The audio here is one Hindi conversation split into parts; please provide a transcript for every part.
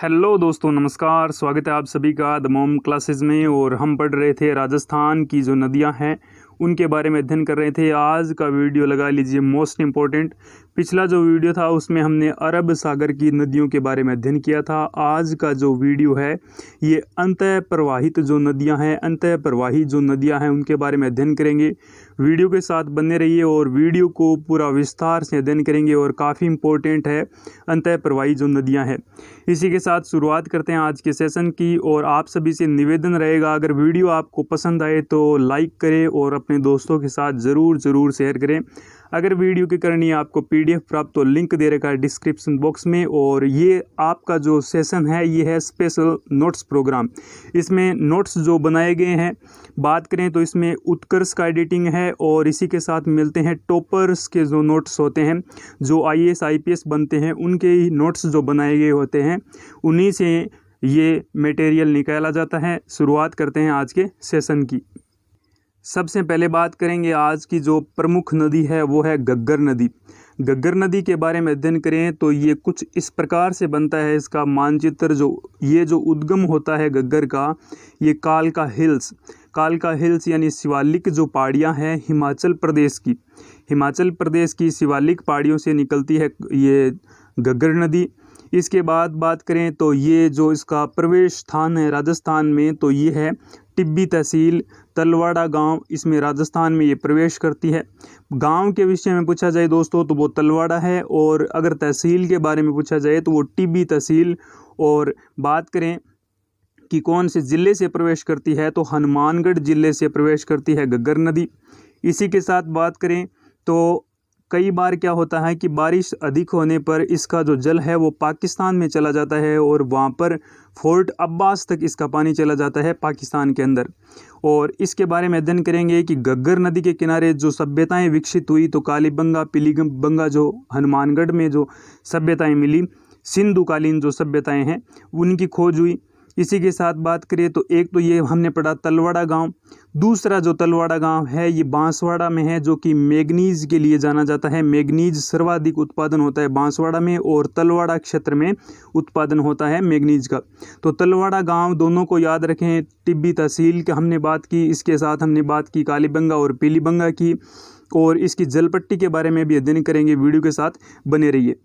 हेलो दोस्तों, नमस्कार। स्वागत है आप सभी का द मॉम क्लासेस में। और हम पढ़ रहे थे राजस्थान की जो नदियां हैं उनके बारे में अध्ययन कर रहे थे। आज का वीडियो लगा लीजिए मोस्ट इम्पोर्टेंट। पिछला जो वीडियो था उसमें हमने अरब सागर की नदियों के बारे में अध्ययन किया था। आज का जो वीडियो है ये अंतः प्रवाहित जो नदियां हैं, अंतः प्रवाही जो नदियां हैं उनके बारे में अध्ययन करेंगे। वीडियो के साथ बने रहिए और वीडियो को पूरा विस्तार से अध्ययन करेंगे और काफ़ी इम्पोर्टेंट है अंतः प्रवाही जो नदियां हैं। इसी के साथ शुरुआत करते हैं आज के सेशन की। और आप सभी से निवेदन रहेगा, अगर वीडियो आपको पसंद आए तो लाइक करें और अपने दोस्तों के साथ ज़रूर शेयर करें। अगर वीडियो की करनी है आपको PDF प्राप्त, तो लिंक दे रखा है डिस्क्रिप्शन बॉक्स में। और ये आपका जो सेशन है ये है स्पेशल नोट्स प्रोग्राम। इसमें नोट्स जो बनाए गए हैं बात करें तो इसमें उत्कर्ष का एडिटिंग है और इसी के साथ मिलते हैं टॉपर्स के जो नोट्स होते हैं, जो IAS IPS बनते हैं उनके ही नोट्स जो बनाए गए होते हैं, उन्हीं से ये मटेरियल निकाला जाता है। शुरुआत करते हैं आज के सेशन की। सबसे पहले बात करेंगे आज की जो प्रमुख नदी है वो है घग्गर नदी। घग्गर नदी के बारे में अध्ययन करें तो ये कुछ इस प्रकार से बनता है इसका मानचित्र। जो उद्गम होता है घग्गर का, ये कालका हिल्स यानी शिवालिक जो पहाड़ियाँ हैं हिमाचल प्रदेश की शिवालिक पहाड़ियों से निकलती है ये घग्गर नदी। इसके बाद बात करें तो ये जो इसका प्रवेश स्थान है राजस्थान में, तो ये है टिब्बी तहसील तलवाड़ा गांव, इसमें राजस्थान में ये प्रवेश करती है। गांव के विषय में पूछा जाए दोस्तों तो वो तलवाड़ा है, और अगर तहसील के बारे में पूछा जाए तो वो टिब्बी तहसील। और बात करें कि कौन से ज़िले से प्रवेश करती है, तो हनुमानगढ़ ज़िले से प्रवेश करती है घग्गर नदी। इसी के साथ बात करें तो कई बार क्या होता है कि बारिश अधिक होने पर इसका जो जल है वो पाकिस्तान में चला जाता है और वहाँ पर फोर्ट अब्बास तक इसका पानी चला जाता है पाकिस्तान के अंदर। और इसके बारे में अध्ययन करेंगे कि घग्गर नदी के किनारे जो सभ्यताएं विकसित हुई, तो कालीबंगा पीलीबंगा जो हनुमानगढ़ में जो सभ्यताएं मिली, सिंधुकालीन जो सभ्यताएं हैं उनकी खोज हुई। इसी के साथ बात करें तो एक तो ये हमने पढ़ा तलवाड़ा गांव। दूसरा जो तलवाड़ा गांव है ये बांसवाड़ा में है, जो कि मैग्नीज के लिए जाना जाता है। मैग्नीज सर्वाधिक उत्पादन होता है बांसवाड़ा में, और तलवाड़ा क्षेत्र में उत्पादन होता है मैग्नीज का। तो तलवाड़ा गांव दोनों को याद रखें। टिब्बी तहसील की हमने बात की, इसके साथ हमने बात की कालीबंगा और पीलीबंगा की, और इसकी जलपट्टी के बारे में भी अध्ययन करेंगे। वीडियो के साथ बने रहिए।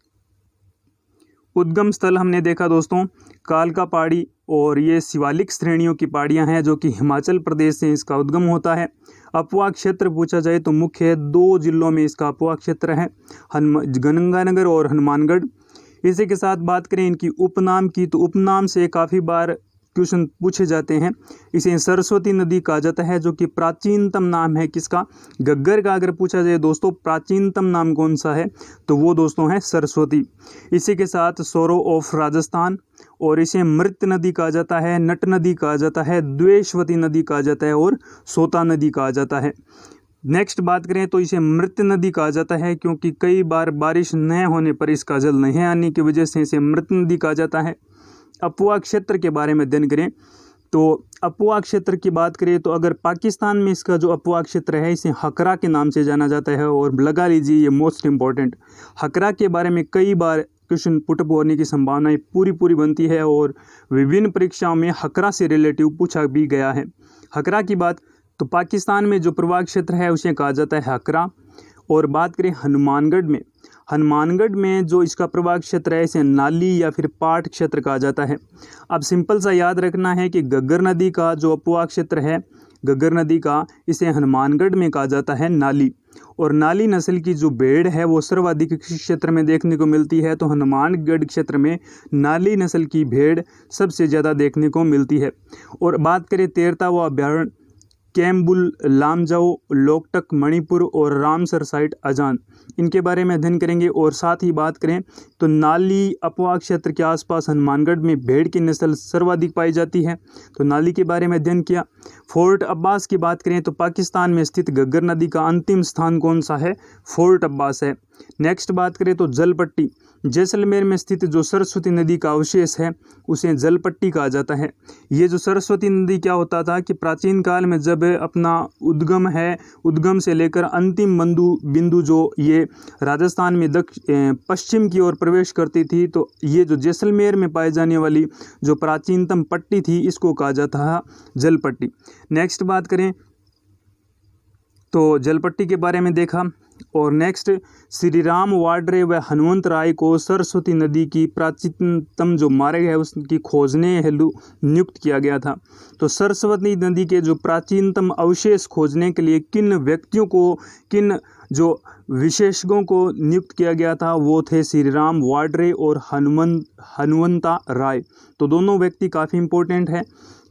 उद्गम स्थल हमने देखा दोस्तों कालका पहाड़ी, और ये शिवालिक श्रेणियों की पहाड़ियाँ हैं जो कि हिमाचल प्रदेश से इसका उद्गम होता है। अपवाह क्षेत्र पूछा जाए तो मुख्य 2 जिलों में इसका अपवाह क्षेत्र है, गंगानगर और हनुमानगढ़। इसी के साथ बात करें इनकी उपनाम की, तो उपनाम से काफ़ी बार क्वेश्चन पूछे जाते हैं। इसे सरस्वती नदी कहा जाता है, जो कि प्राचीनतम नाम है किसका, घग्गर का। अगर पूछा जाए दोस्तों प्राचीनतम नाम कौन सा है, तो वो दोस्तों है सरस्वती। इसी के साथ सौरो ऑफ राजस्थान, और इसे मृत नदी कहा जाता है, नट नदी कहा जाता है, द्वेषवती नदी कहा जाता है, और सोता नदी कहा जाता है। नेक्स्ट बात करें तो इसे मृत नदी कहा जाता है, क्योंकि कई बार बारिश न होने पर इसका जल नहीं आने की वजह से इसे मृत नदी कहा जाता है। अपवाह क्षेत्र के बारे में अध्ययन करें तो अपवाह क्षेत्र की बात करें तो अगर पाकिस्तान में इसका जो अपवाह क्षेत्र है इसे हकरा के नाम से जाना जाता है। और लगा लीजिए ये मोस्ट इम्पॉर्टेंट, हकरा के बारे में कई बार क्वेश्चन पुटअप होने की संभावनाएं पूरी बनती है, और विभिन्न परीक्षाओं में हकरा से रिलेटिव पूछा भी गया है। हकरा की बात तो पाकिस्तान में जो प्रवाह क्षेत्र है उसे कहा जाता है हकरा। और बात करें हनुमानगढ़ में जो इसका प्रवाह क्षेत्र है इसे नाली या फिर पाट क्षेत्र कहा जाता है। अब सिंपल सा याद रखना है कि घग्गर नदी का जो अपवाह क्षेत्र है घग्गर नदी का, इसे हनुमानगढ़ में कहा जाता है नाली। और नाली नस्ल की जो भेड़ है वो सर्वाधिक किस क्षेत्र में देखने को मिलती है, तो हनुमानगढ़ क्षेत्र में नाली नस्ल की भेड़ सबसे ज़्यादा देखने को मिलती है। और बात करें तेरतावा अभ्यारण्य कैम्बुल लामजाओ लोकटक मणिपुर और रामसर साइट अजान, इनके बारे में अध्ययन करेंगे। और साथ ही बात करें तो नाली अपवाह क्षेत्र के आसपास हनुमानगढ़ में भेड़ की नस्ल सर्वाधिक पाई जाती है, तो नाली के बारे में अध्ययन किया। फोर्ट अब्बास की बात करें तो पाकिस्तान में स्थित घग्गर नदी का अंतिम स्थान कौन सा है, फोर्ट अब्बास है। नेक्स्ट बात करें तो जलपट्टी, जैसलमेर में स्थित जो सरस्वती नदी का अवशेष है उसे जलपट्टी कहा जाता है। ये जो सरस्वती नदी क्या होता था कि प्राचीन काल में जब अपना उद्गम है, उद्गम से लेकर अंतिम बिंदु जो ये राजस्थान में पश्चिम की ओर प्रवेश करती थी, तो ये जो जैसलमेर में पाई जाने वाली जो प्राचीनतम पट्टी थी इसको कहा जाता है जलपट्टी। नेक्स्ट बात करें तो जलपट्टी के बारे में देखा। और नेक्स्ट, श्री राम वाड्रे व हनुमंत राय को सरस्वती नदी की प्राचीनतम जो मार्ग है उसकी खोजने हेतु नियुक्त किया गया था। तो सरस्वती नदी के जो प्राचीनतम अवशेष खोजने के लिए किन व्यक्तियों को, किन जो विशेषज्ञों को नियुक्त किया गया था वो थे श्री राम वाड्रे और हनुमंता राय। तो दोनों व्यक्ति काफ़ी इम्पोर्टेंट है।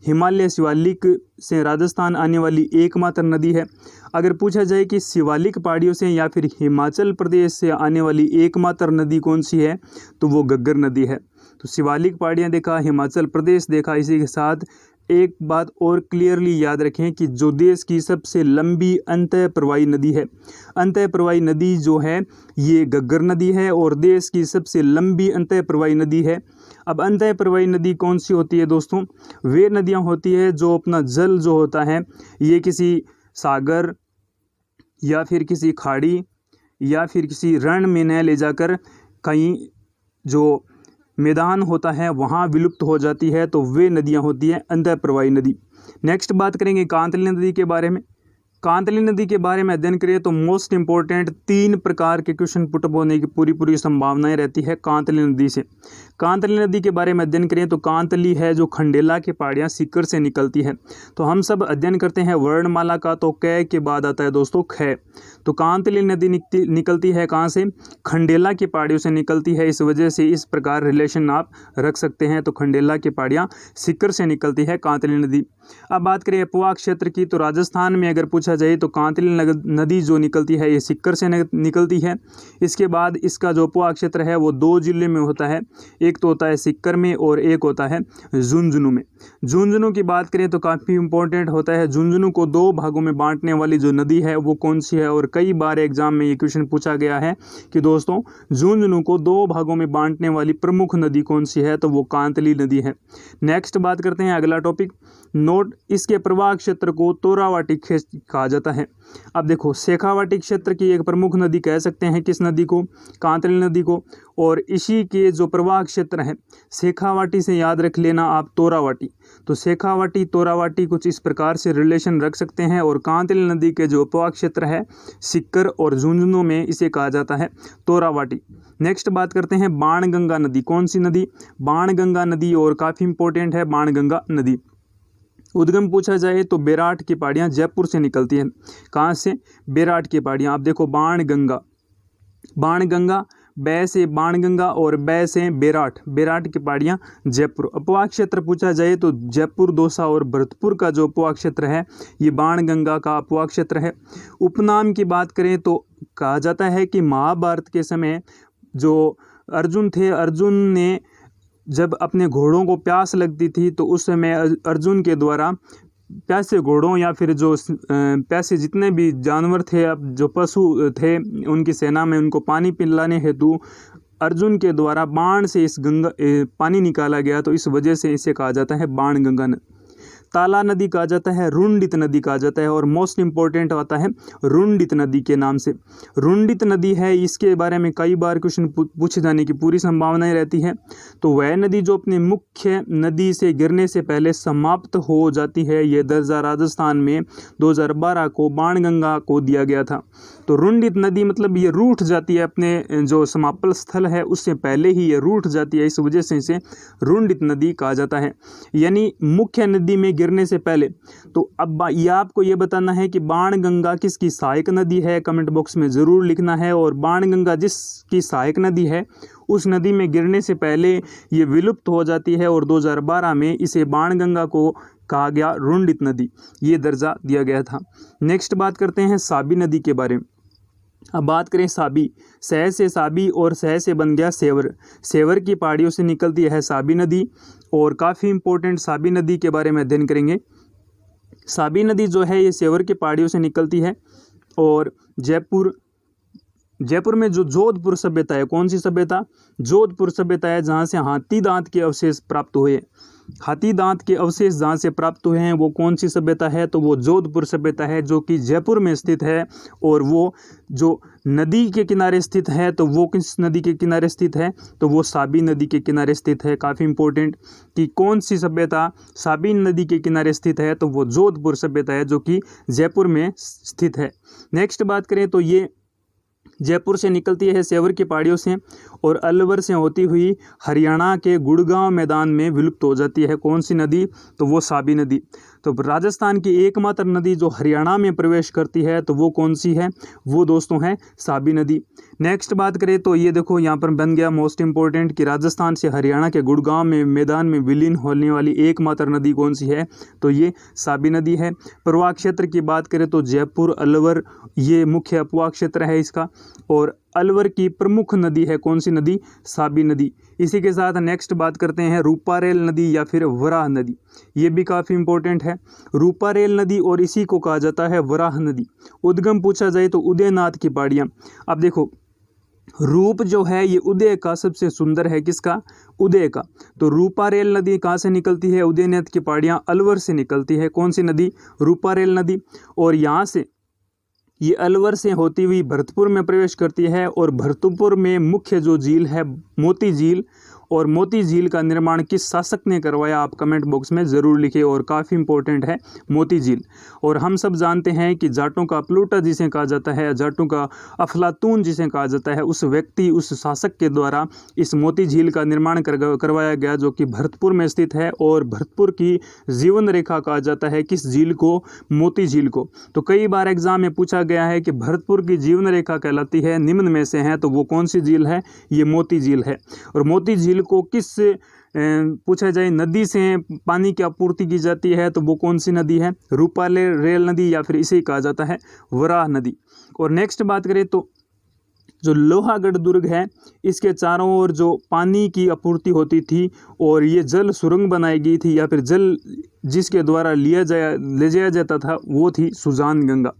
हिमालय शिवालिक से राजस्थान आने वाली एकमात्र नदी है। अगर पूछा जाए कि शिवालिक पहाड़ियों से या फिर हिमाचल प्रदेश से आने वाली एकमात्र नदी कौन सी है, तो वो घग्गर नदी है। तो शिवालिक पहाड़ियाँ देखा, हिमाचल प्रदेश देखा। इसी के साथ एक बात और क्लियरली याद रखें कि जो देश की सबसे लंबी अंतः प्रवाही नदी है, अंतः प्रवाही नदी जो है ये घग्गर नदी है और देश की सबसे लंबी अंतः प्रवाही नदी है। अब अंतः प्रवाही नदी कौन सी होती है दोस्तों? वे नदियां होती है जो अपना जल जो होता है ये किसी सागर या फिर किसी खाड़ी या फिर किसी रण में न ले जाकर कहीं जो मैदान होता है वहाँ विलुप्त हो जाती है, तो वे नदियाँ होती हैं अंतः प्रवाही नदी। नेक्स्ट बात करेंगे कांतली नदी के बारे में। कांतली नदी के बारे में अध्ययन करें तो मोस्ट इंपॉर्टेंट 3 प्रकार के क्वेश्चन पुटअप होने की पूरी संभावनाएं रहती है कांतली नदी से। कांतली नदी के बारे में अध्ययन करें तो कांतली है जो खंडेला की पहाड़ियाँ सीकर से निकलती है। तो हम सब अध्ययन करते हैं वर्णमाला का, तो कै के बाद आता है दोस्तों ख। तो कांतली नदी निकलती है कहाँ से? खंडेला की पहाड़ियों से निकलती है। इस वजह से इस प्रकार रिलेशन आप रख सकते हैं। तो खंडेला की पहाड़ियाँ सीकर से निकलती है कांतली नदी। अब बात करें अपवाह क्षेत्र की, तो राजस्थान में अगर पूछा जाए तो कांतली नदी जो निकलती है ये सीकर से निकलती है। इसके बाद इसका जो अपवाह क्षेत्र है वो 2 जिले में होता है, एक तो होता है सीकर में और एक होता है झुंझुनू में। झुंझुनू की बात करें तो काफ़ी इंपॉर्टेंट होता है। झुंझुनू को 2 भागों में बांटने वाली जो नदी है वो कौन सी है? और कई बार एग्जाम में ये क्वेश्चन पूछा गया है कि दोस्तों झुंझुनू को 2 भागों में बांटने वाली प्रमुख नदी कौन सी है? तो वो कांतली नदी है। नेक्स्ट बात करते हैं अगला टॉपिक, नोट, इसके प्रवाह क्षेत्र को तोरावाटी कहा जाता है। अब देखो शेखावाटी क्षेत्र की एक प्रमुख नदी कह सकते हैं किस नदी को? कांतली नदी को। और इसी के जो प्रवाह क्षेत्र है शेखावाटी से याद रख लेना आप तोरावाटी। तो शेखावाटी तोरावाटी कुछ इस प्रकार से रिलेशन रख सकते हैं। और कांतली नदी के जो उपवाह क्षेत्र है सीकर और झुंझुनू में इसे कहा जाता है तोरावाटी। नेक्स्ट बात करते हैं बाणगंगा नदी। कौन सी नदी? बाणगंगा नदी, और काफ़ी इंपॉर्टेंट है बाणगंगा नदी। उद्गम पूछा जाए तो बेराट की पहाड़ियाँ जयपुर से निकलती हैं। कहाँ से? बेराट की पहाड़ियाँ। आप देखो बाणगंगा, बाणगंगा, बै से बाणगंगा और बै से बेराट, बेराट की पहाड़ियाँ जयपुर। अपवाह क्षेत्र पूछा जाए तो जयपुर, दौसा और भरतपुर का जो अपवाह क्षेत्र है ये बाणगंगा का अपवाह क्षेत्र है। उपनाम की बात करें तो कहा जाता है कि महाभारत के समय जो अर्जुन थे, अर्जुन ने जब अपने घोड़ों को प्यास लगती थी तो उस समय अर्जुन के द्वारा प्यासे घोड़ों या फिर जो प्यासे जितने भी जानवर थे, अब जो पशु थे उनकी सेना में, उनको पानी पिलाने हेतु अर्जुन के द्वारा बाण से इस गंगा पानी निकाला गया। तो इस वजह से इसे कहा जाता है बाणगंगा। ताला नदी कहा जाता है, रुंडित नदी कहा जाता है, और मोस्ट इंपॉर्टेंट आता है रुंडित नदी के नाम से। रुंडित नदी है, इसके बारे में कई बार क्वेश्चन पूछे जाने की पूरी संभावनाएं रहती है। तो वह नदी जो अपने मुख्य नदी से गिरने से पहले समाप्त हो जाती है, यह दर्जा राजस्थान में 2012 को बाणगंगा को दिया गया था। तो रुंडित नदी मतलब ये रूठ जाती है, अपने जो समापन स्थल है उससे पहले ही ये रूठ जाती है, इस वजह से इसे रुंडित नदी कहा जाता है, यानी मुख्य नदी में गिरने से पहले। तो अब ये आपको ये बताना है कि बाणगंगा किसकी सहायक नदी है, कमेंट बॉक्स में ज़रूर लिखना है। और बाणगंगा जिसकी सहायक नदी है उस नदी में गिरने से पहले ये विलुप्त हो जाती है, और 2012 में इसे बाणगंगा को कहा गया रुंडित नदी, ये दर्जा दिया गया था। नेक्स्ट बात करते हैं साबी नदी के बारे में। अब बात करें साबी, सह से साबी और सह से बन गया सेवर। सेवर की पहाड़ियों से निकलती है साबी नदी, और काफ़ी इंपॉर्टेंट साबी नदी के बारे में अध्ययन करेंगे। साबी नदी जो है ये सेवर की पहाड़ियों से निकलती है और जयपुर, जयपुर में जो जोधपुर सभ्यता है, कौन सी सभ्यता? जोधपुर सभ्यता है, जहाँ से हाथी दांत के अवशेष प्राप्त हुए। हाथी दांत के अवशेष जहाँ से प्राप्त हुए हैं वो कौन सी सभ्यता है? तो वो जोधपुर सभ्यता है, जो कि जयपुर में स्थित है। और वो जो नदी के किनारे स्थित है, तो वो किस नदी के किनारे स्थित है? तो वो साबी नदी के किनारे स्थित है। काफ़ी इंपॉर्टेंट कि कौन सी सभ्यता साबी नदी के किनारे स्थित है? तो वो जोधपुर सभ्यता है, जो कि जयपुर में स्थित है। नेक्स्ट बात करें तो ये जयपुर से निकलती है सेवर की पहाड़ियों से और अलवर से होती हुई हरियाणा के गुड़गांव मैदान में विलुप्त हो जाती है। कौन सी नदी? तो वो साबी नदी। तो राजस्थान की एकमात्र नदी जो हरियाणा में प्रवेश करती है तो वो कौन सी है? वो दोस्तों है साबी नदी। नेक्स्ट बात करें तो ये देखो यहाँ पर बन गया मोस्ट इंपॉर्टेंट कि राजस्थान से हरियाणा के गुड़गांव में मैदान में विलीन होने वाली एकमात्र नदी कौन सी है? तो ये साबी नदी है। प्रवाह क्षेत्र की बात करें तो जयपुर अलवर ये मुख्य अपवाह क्षेत्र है इसका। और अलवर की प्रमुख नदी है कौन सी नदी? साबी नदी। इसी के साथ नेक्स्ट बात करते हैं रूपारेल नदी या फिर वराह नदी। ये भी काफ़ी इंपॉर्टेंट है। रूपारेल नदी और इसी को कहा जाता है वराह नदी। उद्गम पूछा जाए तो उदयनाथ की पहाड़ियाँ। अब देखो रूप जो है ये उदय का सबसे सुंदर है, किसका? उदय का। तो रूपारेल नदी कहाँ से निकलती है? उदयनाथ की पहाड़ियाँ अलवर से निकलती है। कौन सी नदी? रूपारेल नदी। और यहाँ से ये अलवर से होती हुई भरतपुर में प्रवेश करती है और भरतपुर में मुख्य जो झील है मोती झील, और मोती झील का निर्माण किस शासक ने करवाया? आप कमेंट बॉक्स में ज़रूर लिखें। और काफ़ी इंपॉर्टेंट है मोती झील। और हम सब जानते हैं कि जाटों का प्लूटा जिसे कहा जाता है, जाटों का अफलातून जिसे कहा जाता है, उस व्यक्ति उस शासक के द्वारा इस मोती झील का निर्माण करवाया गया, जो कि भरतपुर में स्थित है। और भरतपुर की जीवन रेखा कहा जाता है किस झील को? मोती झील को। तो कई बार एग्जाम में पूछा गया है कि भरतपुर की जीवन रेखा कहलाती है निम्न में से है, तो वो कौन सी झील है? ये मोती झील है। और मोती झील को किस पूछा जाए नदी से पानी की आपूर्ति की जाती है, तो वो कौन सी नदी है? रूपारेल नदी या फिर इसे कहा जाता है वराह नदी। और नेक्स्ट बात करें तो जो लोहागढ़ दुर्ग है इसके चारों ओर जो पानी की आपूर्ति होती थी और ये जल सुरंग बनाई गई थी या फिर जल जिसके द्वारा ले जाया जाता था वो थी सुजान गंगा।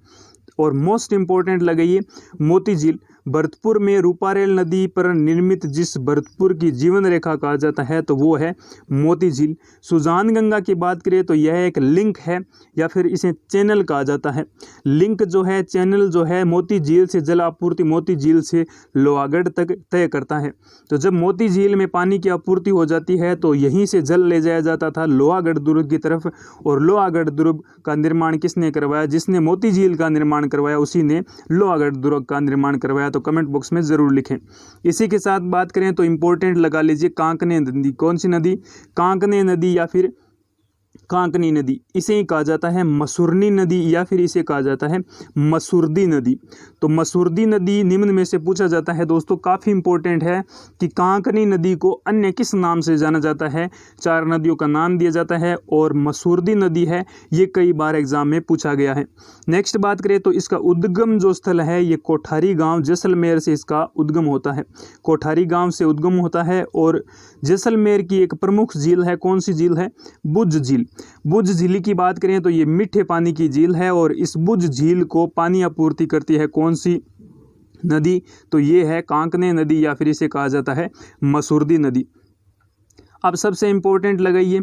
और मोस्ट इम्पोर्टेंट लगाइए मोती झील। भरतपुर में रूपारेल नदी पर निर्मित जिस भरतपुर की जीवन रेखा कहा जाता है तो वो है मोती झील। सुजान गंगा की बात करें तो यह एक लिंक है या फिर इसे चैनल कहा जाता है। लिंक जो है, चैनल जो है, मोती झील से जल आपूर्ति मोती झील से लोहागढ़ तक तय करता है। तो जब मोती झील में पानी की आपूर्ति हो जाती है तो यहीं से जल ले जाया जाता था लोहागढ़ दुर्ग की तरफ। और लोहागढ़ दुर्ग का निर्माण किसने करवाया? जिसने मोती झील का निर्माण करवाया उसी ने लोहागढ़ दुर्ग का निर्माण करवाया। तो कमेंट बॉक्स में ज़रूर लिखें। इसी के साथ बात करें तो इंपॉर्टेंट लगा लीजिए कांकने नदी। कौन सी नदी? कांकने नदी या फिर कांकनी नदी। इसे ही कहा जाता है मसूरनी नदी या फिर इसे कहा जाता है मसूरदी नदी। तो मसूरदी नदी निम्न में से पूछा जाता है दोस्तों, काफ़ी इंपॉर्टेंट है कि कांकनी नदी को अन्य किस नाम से जाना जाता है? 4 नदियों का नाम दिया जाता है और मसूरदी नदी है, ये कई बार एग्जाम में पूछा गया है। नेक्स्ट बात करें तो इसका उद्गम जो स्थल है ये कोठारी गाँव जैसलमेर से इसका उद्गम होता है। कोठारी गाँव से उद्गम होता है। और जैसलमेर की एक प्रमुख झील है, कौन सी झील है? बुझ झील। बुझ झील की बात करें तो ये मीठे पानी की झील है और इस बुझ झील को पानी आपूर्ति करती है कौन सी नदी? तो ये है कांकने नदी या फिर इसे कहा जाता है मसूरदी नदी। अब सबसे इंपॉर्टेंट लगाइए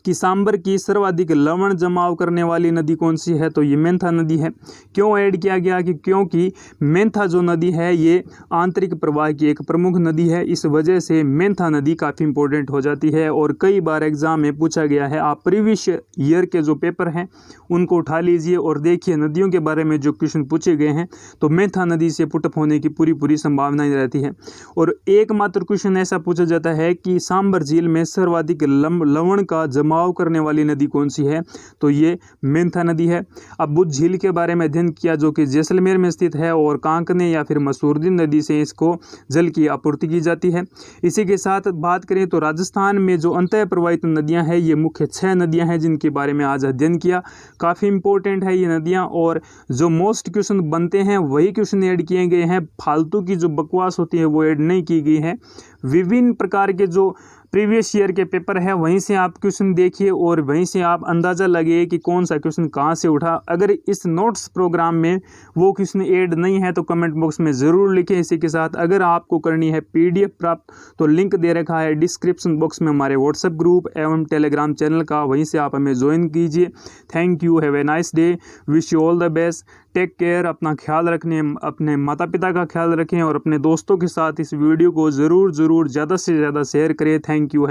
कि सांबर की सर्वाधिक लवण जमाव करने वाली नदी कौन सी है? तो ये मेंथा नदी है। क्यों ऐड किया गया? कि क्योंकि मेंथा जो नदी है ये आंतरिक प्रवाह की एक प्रमुख नदी है, इस वजह से मेंथा नदी काफ़ी इंपॉर्टेंट हो जाती है। और कई बार एग्जाम में पूछा गया है, आप प्रीवियस ईयर के जो पेपर हैं उनको उठा लीजिए और देखिए नदियों के बारे में जो क्वेश्चन पूछे गए हैं तो मेंथा नदी से पुटअप होने की पूरी संभावनाएं रहती है। और एकमात्र क्वेश्चन ऐसा पूछा जाता है कि सांबर झील में सर्वाधिक लवण का जमाव करने वाली नदी कौन सी है? तो ये मेंथा नदी है। अब बुझ झील के बारे में अध्ययन किया जो कि जैसलमेर में स्थित है और कांकने या फिर मसूरदी नदी से इसको जल की आपूर्ति की जाती है। इसी के साथ बात करें तो राजस्थान में जो अंतः प्रवाहित नदियां हैं ये मुख्य 6 नदियां हैं जिनके बारे में आज अध्ययन किया। काफ़ी इंपॉर्टेंट है ये नदियाँ और जो मोस्ट क्वेश्चन बनते हैं वही क्वेश्चन ऐड किए गए हैं। फालतू की जो बकवास होती है वो ऐड नहीं की गई है। विभिन्न प्रकार के जो प्रीवियस ईयर के पेपर है वहीं से आप क्वेश्चन देखिए और वहीं से आप अंदाज़ा लगाइए कि कौन सा क्वेश्चन कहाँ से उठा। अगर इस नोट्स प्रोग्राम में वो क्वेश्चन ऐड नहीं है तो कमेंट बॉक्स में ज़रूर लिखें। इसी के साथ अगर आपको करनी है PDF प्राप्त तो लिंक दे रखा है डिस्क्रिप्शन बॉक्स में हमारे व्हाट्सएप ग्रुप एवं टेलीग्राम चैनल का, वहीं से आप हमें ज्वाइन कीजिए। Thank you, have a nice day, wish you all the best, take care. अपना ख्याल रखने, अपने माता पिता का ख्याल रखें और अपने दोस्तों के साथ इस वीडियो को ज़रूर ज़्यादा से ज़्यादा शेयर करें। Thank you.